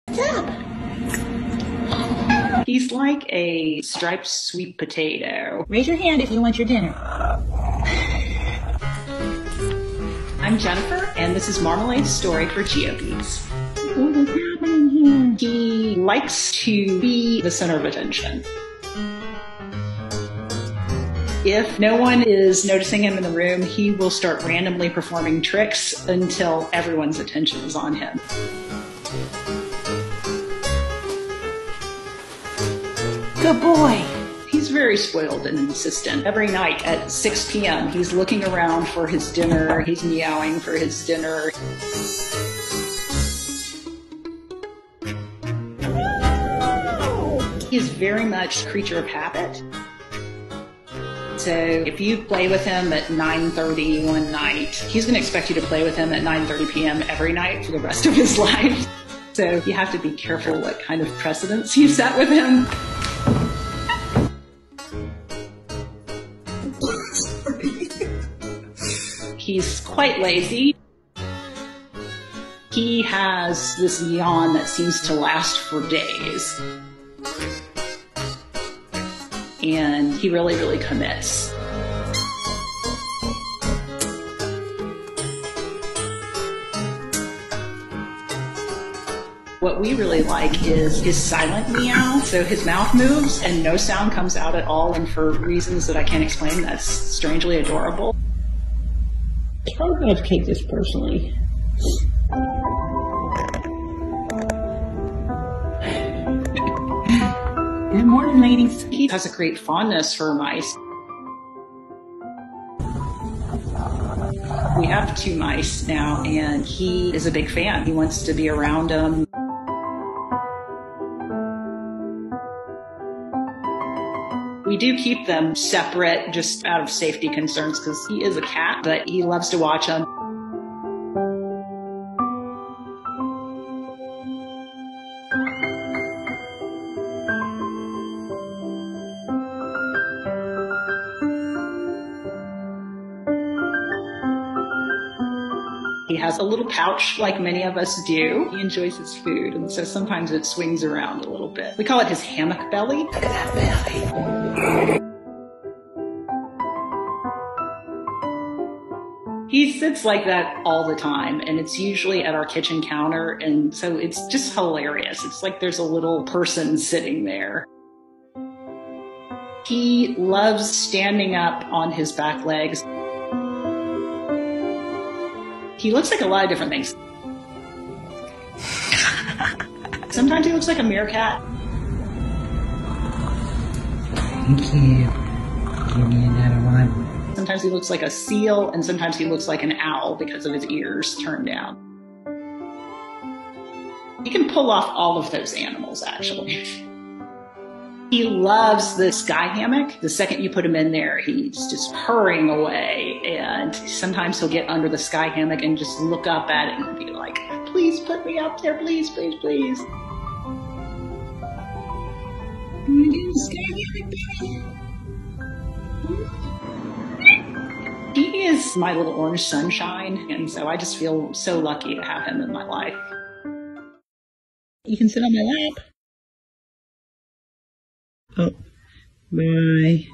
What's up? He's like a striped sweet potato. Raise your hand if you want your dinner. I'm Jennifer, and this is Marmalade's story for GeoBeats. What is happening here? He likes to be the center of attention. If no one is noticing him in the room, he will start randomly performing tricks until everyone's attention is on him. Good boy. He's very spoiled and insistent. Every night at 6 p.m., he's looking around for his dinner. He's meowing for his dinner. He is very much a creature of habit. So if you play with him at 9:30 one night, he's going to expect you to play with him at 9:30 p.m. every night for the rest of his life. So you have to be careful what kind of precedents you set with him. He's quite lazy. He has this yawn that seems to last for days. And he really, really commits. What we really like is his silent meow. So his mouth moves and no sound comes out at all, and for reasons that I can't explain, that's strangely adorable. I'm going to take this personally. Good morning, ladies. He has a great fondness for mice. We have 2 mice now, and he is a big fan. He wants to be around them. We do keep them separate just out of safety concerns because he is a cat, but he loves to watch them. He has a little pouch like many of us do. He enjoys his food, and so sometimes it swings around a little bit. We call it his hammock belly. Look at that belly. He sits like that all the time, and it's usually at our kitchen counter, and so it's just hilarious. It's like there's a little person sitting there. He loves standing up on his back legs. He looks like a lot of different things. Sometimes he looks like a meerkat. Thank you. Give me another one. Sometimes he looks like a seal, and sometimes he looks like an owl because of his ears turned down. He can pull off all of those animals, actually. He loves the sky hammock. The second you put him in there, he's just purring away. And sometimes he'll get under the sky hammock and just look up at it and be like, please put me up there, please, please, please. You want to do the sky hammock, baby? He is my little orange sunshine, and so I just feel so lucky to have him in my life. You can sit on my lap. Oh, bye.